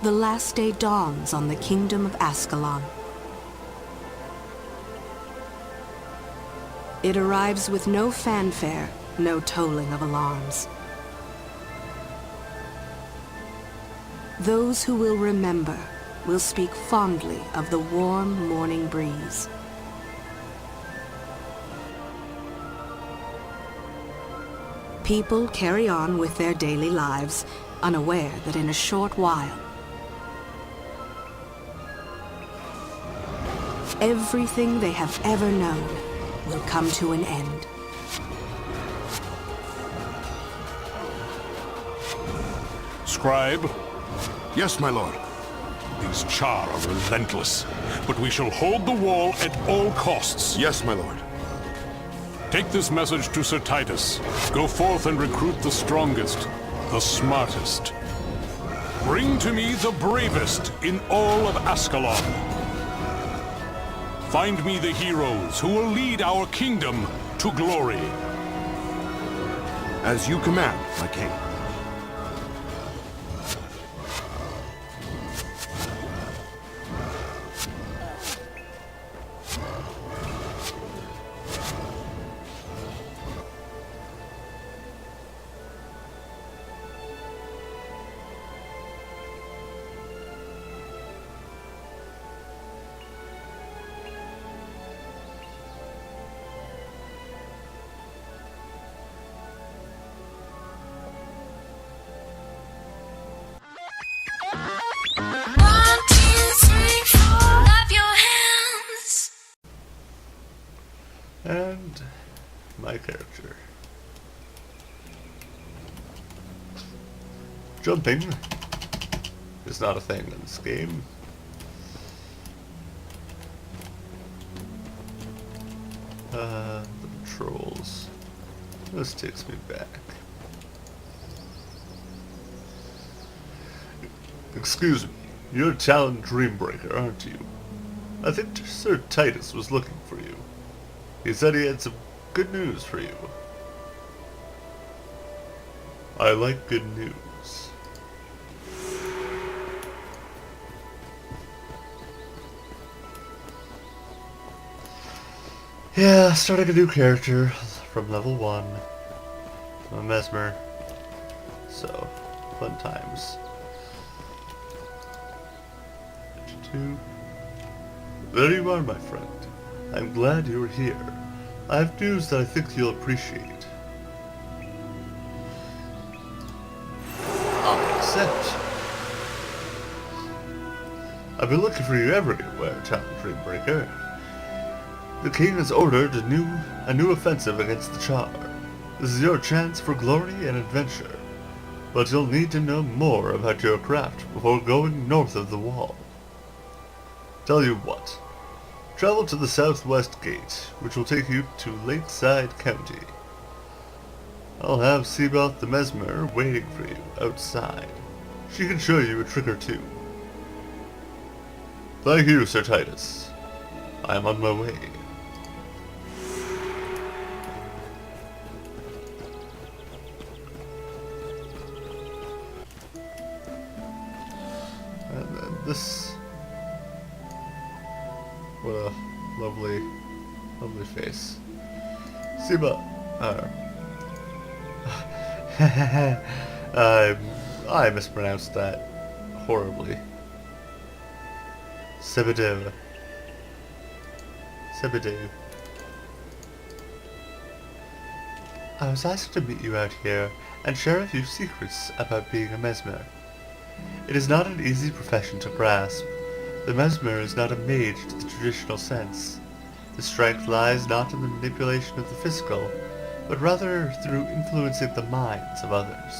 the last day dawns on the kingdom of Ascalon. It arrives with no fanfare, no tolling of alarms. Those who will remember will speak fondly of the warm morning breeze. People carry on with their daily lives, unaware that in a short while, everything they have ever known will come to an end. Scribe, Yes, my lord. these Char are relentless, but we shall hold the wall at all costs. Yes, my lord. Take this message to Sir Titus. Go forth and recruit the strongest, the smartest. Bring to me the bravest in all of Ascalon. Find me the heroes who will lead our kingdom to glory. As you command, my king. And my character. Jumping is not a thing in this game. The patrols. This takes me back. Excuse me, you're Talon Dreambreaker, aren't you? I think Sir Titus was looking for you. He said he had some good news for you. I like good news. Yeah, starting a new character from level 1. I'm a Mesmer. So, fun times. 2. There you are, my friend. I'm glad you're here. I have news that I think you'll appreciate. I'll accept. I've been looking for you everywhere, Talon Dreambreaker. The king has ordered a new offensive against the Char. This is your chance for glory and adventure, but you'll need to know more about your craft before going north of the wall. Tell you what. Travel to the southwest gate, which will take you to Lakeside County. I'll have Seaboth the Mesmer waiting for you outside. She can show you a trick or two. Thank you, Sir Titus. I am on my way. And then this... What a lovely, lovely face. Siba, I mispronounced that horribly. Sebedev. Sebedev. I was asked to meet you out here and share a few secrets about being a Mesmer. It is not an easy profession to grasp. The Mesmer is not a mage to the traditional sense. The strength lies not in the manipulation of the physical, but rather through influencing the minds of others.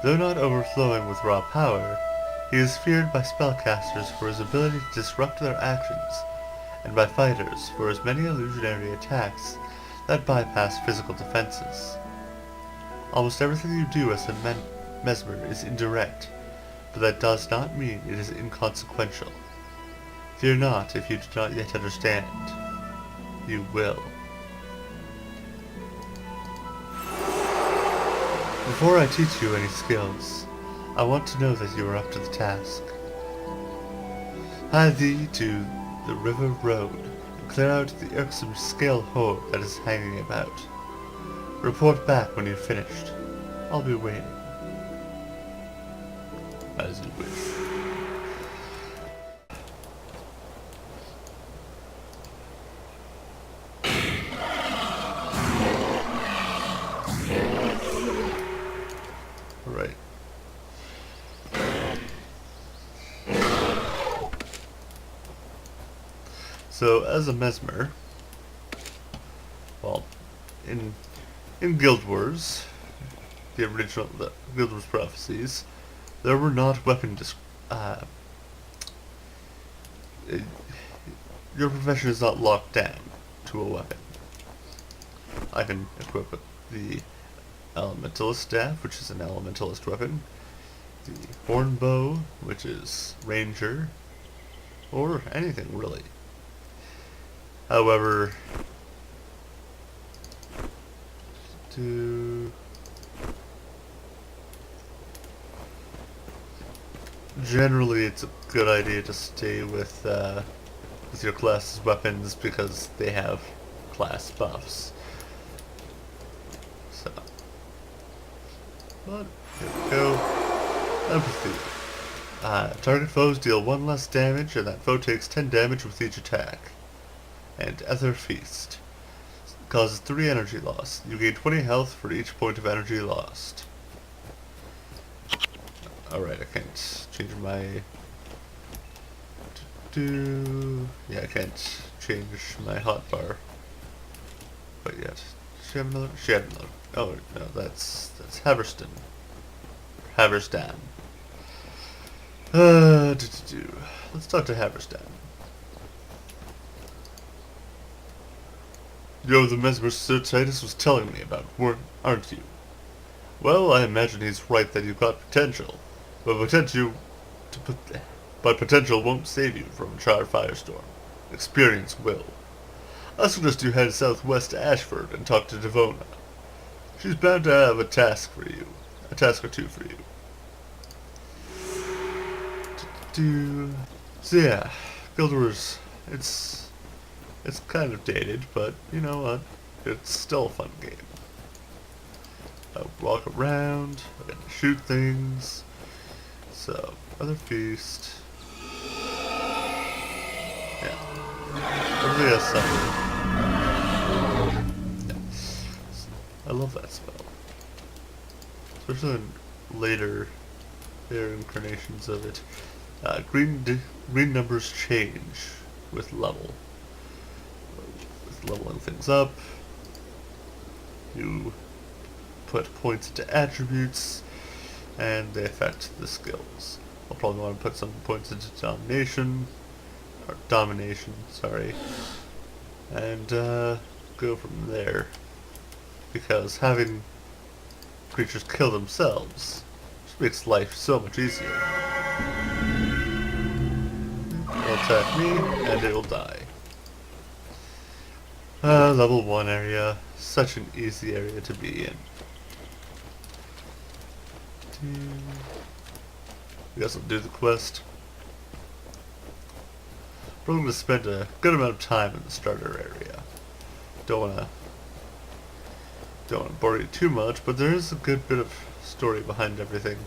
Though not overflowing with raw power, he is feared by spellcasters for his ability to disrupt their actions, and by fighters for his many illusionary attacks that bypass physical defenses. Almost everything you do as a Mesmer is indirect, but that does not mean it is inconsequential. Fear not if you do not yet understand. You will. Before I teach you any skills, I want to know that you are up to the task. Hie thee to the river road, and clear out the irksome scale horde that is hanging about. Report back when you've finished. I'll be waiting. As you wish. Right. So, as a mesmer, well, in Guild Wars, the original Guild Wars prophecies, there were not weapon your profession is not locked down to a weapon. I can equip the Elementalist Staff, which is an Elementalist weapon, the Horn Bow, which is Ranger, or anything really. However, generally it's a good idea to stay with your class's weapons because they have class buffs. So, but here we go. Empathy. Target foes deal 1 less damage, and that foe takes 10 damage with each attack. And Ether Feast. Causes 3 energy loss. You gain 20 health for each point of energy lost. Alright, I can't change my... Yeah, I can't change my hotbar. But yet. Does she have another? She had another. Oh, no, that's Haverston. Haverstan. Let's talk to Haverstan. You're the mesmer Sir Titus was telling me about, aren't you? Well, I imagine he's right that you've got potential, but potential won't save you from a Char firestorm. Experience will. I suggest you head southwest to Ashford and talk to Devona. She's bound to have a task or two for you. So yeah, Guild Wars, it's kind of dated, but you know what? It's still a fun game. I walk around, I get to shoot things. So, other feast. Yeah. Everything has something. Yeah. I love that spell. Especially in later incarnations of it. Green numbers change with level. With leveling things up, you put points into attributes, and they affect the skills. I'll probably want to put some points into domination, sorry, and go from there. Because having creatures kill themselves just makes life so much easier. It'll attack me, and it will die. Level 1 area. Such an easy area to be in. I guess I'll do the quest. Probably going to spend a good amount of time in the starter area. Don't wanna bore you too much, but there is a good bit of story behind everything,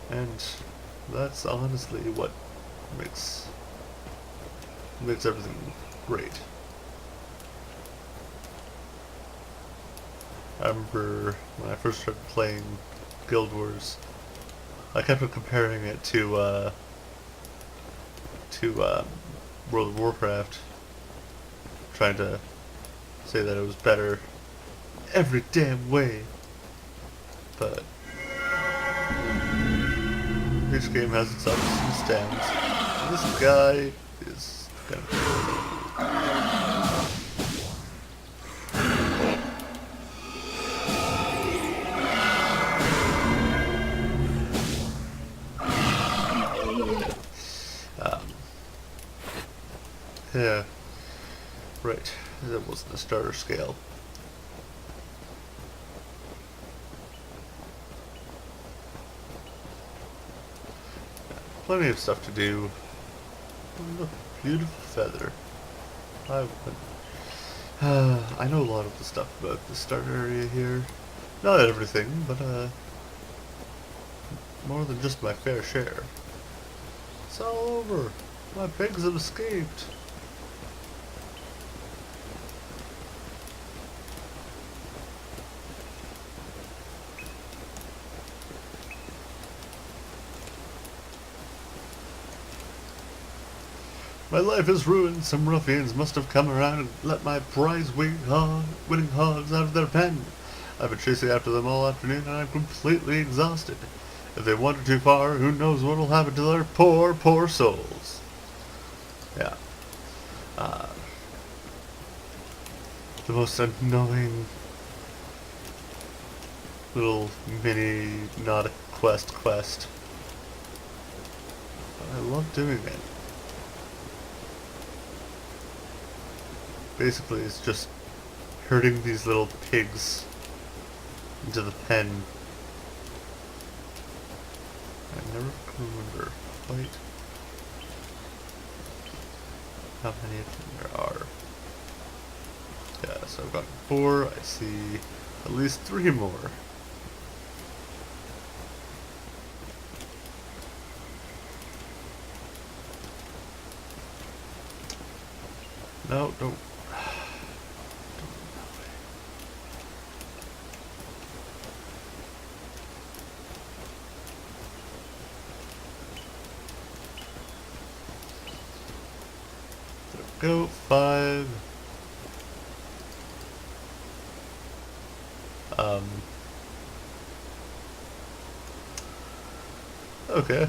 and that's honestly what makes everything great. I remember when I first started playing Guild Wars, I kept on comparing it to World of Warcraft, trying to say that it was better every damn way, but each game has its ups and its downs. This guy is kind of yeah, right, that wasn't a starter scale. plenty of stuff to do. Oh, look, beautiful feather. I know a lot of the stuff about the starter area here. Not everything, but more than just my fair share. It's all over. My pigs have escaped. My life is ruined. Some ruffians must have come around and let my winning hogs out of their pen. I've been chasing after them all afternoon and I'm completely exhausted. If they wander too far, who knows what will happen to their poor, poor souls. Yeah. The most annoying little mini, not a quest. But I love doing it. Basically, it's just herding these little pigs into the pen. I never can remember quite how many of them there are. Yeah, so I've got 4. I see at least 3 more. No, don't. Go 5. Okay.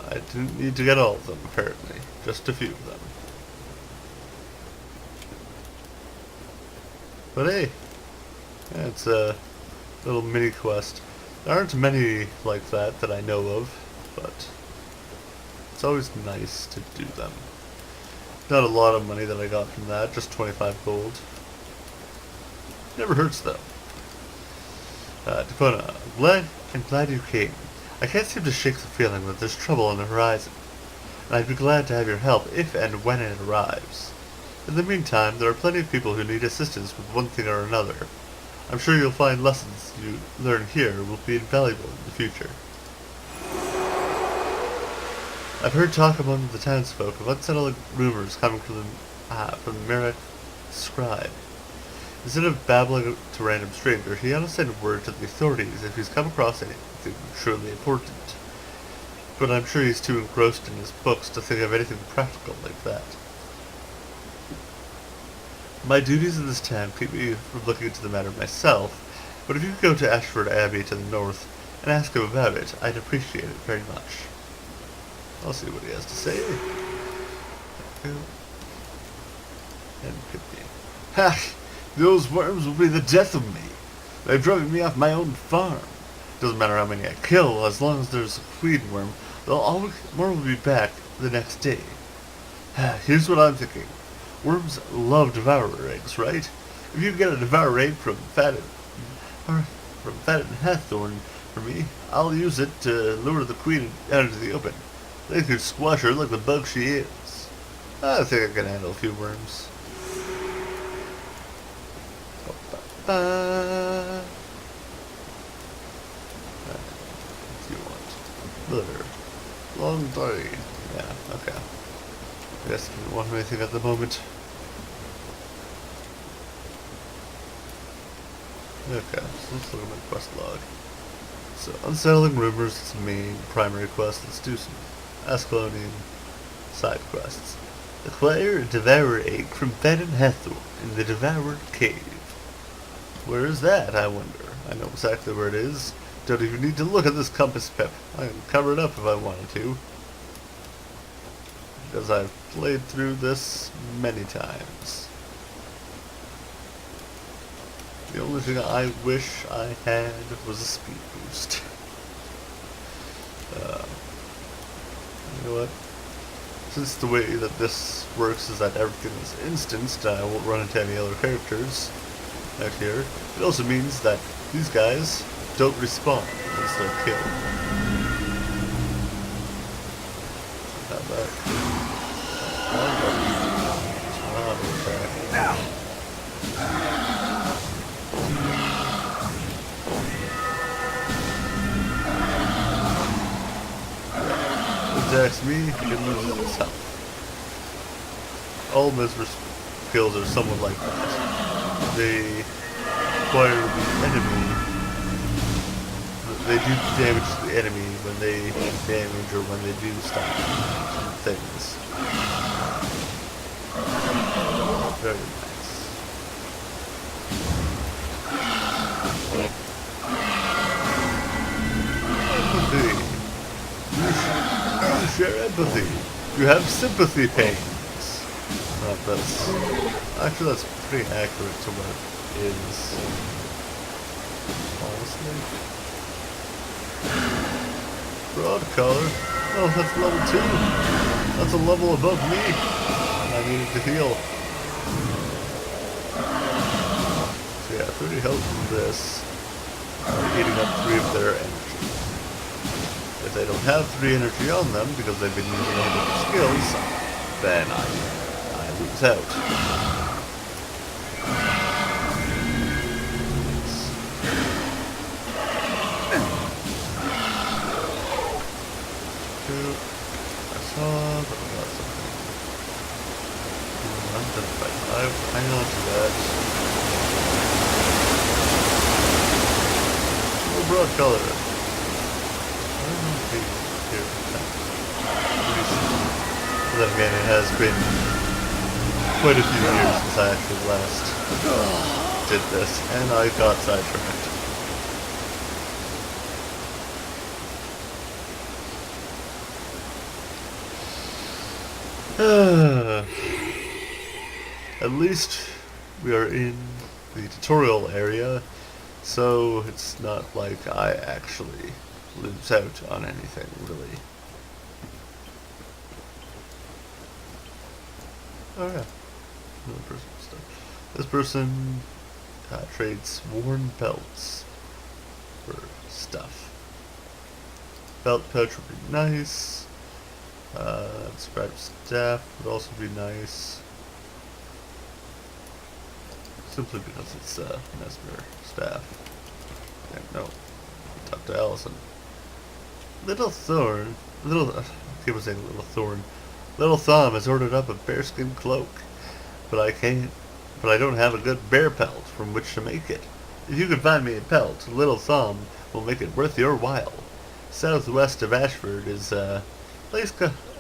I didn't need to get all of them, apparently. Just a few of them. But hey, yeah, it's a little mini quest. There aren't many like that I know of, but it's always nice to do them. Not a lot of money that I got from that, just 25 gold. Never hurts though. Dakota, I'm glad you came. I can't seem to shake the feeling that there's trouble on the horizon, and I'd be glad to have your help if and when it arrives. In the meantime, there are plenty of people who need assistance with one thing or another. I'm sure you'll find lessons you learn here will be invaluable in the future. I've heard talk among the townsfolk of unsettling rumors coming from the Merrick scribe. Instead of babbling to random strangers, he ought to send word to the authorities if he's come across anything truly important. But I'm sure he's too engrossed in his books to think of anything practical like that. My duties in this town keep me from looking into the matter myself, but if you could go to Ashford Abbey to the north and ask him about it, I'd appreciate it very much. I'll see what he has to say. And Pippi. Ha! Those worms will be the death of me. They've driven me off my own farm. Doesn't matter how many I kill, as long as there's a queen worm, more will be back the next day. Here's what I'm thinking. Worms love devourer eggs, right? If you get a devourer egg from Fatted Hathorn for me, I'll use it to lure the queen out into the open. They could squash her like the bug she is. I think I can handle a few worms. What do you want? Butter. Long day. Yeah, okay. I guess I didn't want anything at the moment. Okay, so let's look at my quest log. So, unsettling rumors is the main primary quest. Let's do some Ascalonian side quests. Acquire a devourer egg from Fatted Hathorn in the Devoured Cave. Where is that, I wonder? I know exactly where it is. Don't even need to look at this compass pip. I can cover it up if I wanted to. Because I've played through this many times. The only thing I wish I had was a speed boost. You know what? Since the way that this works is that everything is instanced, I won't run into any other characters out here. It also means that these guys don't respawn once they're killed. attacks me, he can lose his health. All Mesmer skills are somewhat like that. They require the enemy. They do damage to the enemy when they damage or when they do stop things. Very nice. Empathy. You share empathy. You have sympathy pains. Actually, that's pretty accurate to what it is. Honestly. Broad collar. Oh, that's level 2. That's a level above me. I needed to heal. So yeah, 30 health from this. Eating up 3 of their energy. If they don't have 3 energy on them because they've been using all of their skills, then I lose out. Hang on to that. No broad color. But then again, it has been quite a few years since I actually last did this, and I got sidetracked. At least we are in the tutorial area, so it's not like I actually lose out on anything, really. Oh yeah, another person stuff. This person trades worn belts for stuff. Belt pouch would be nice. Scribe staff would also be nice. Simply because it's Mesmer staff. And no, talk to Allison. Little Thorn, I keep saying Little Thorn. Little Thumb has ordered up a bearskin cloak, but I don't have a good bear pelt from which to make it. If you can find me a pelt, Little Thumb will make it worth your while. Southwest of Ashford is a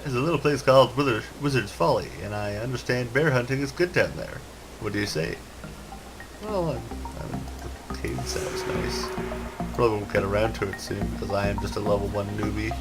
little place called Wizard's Folly, and I understand bear hunting is good down there. What do you say? Well, the cave sounds nice. Probably won't get around to it soon because I am just a level 1 newbie.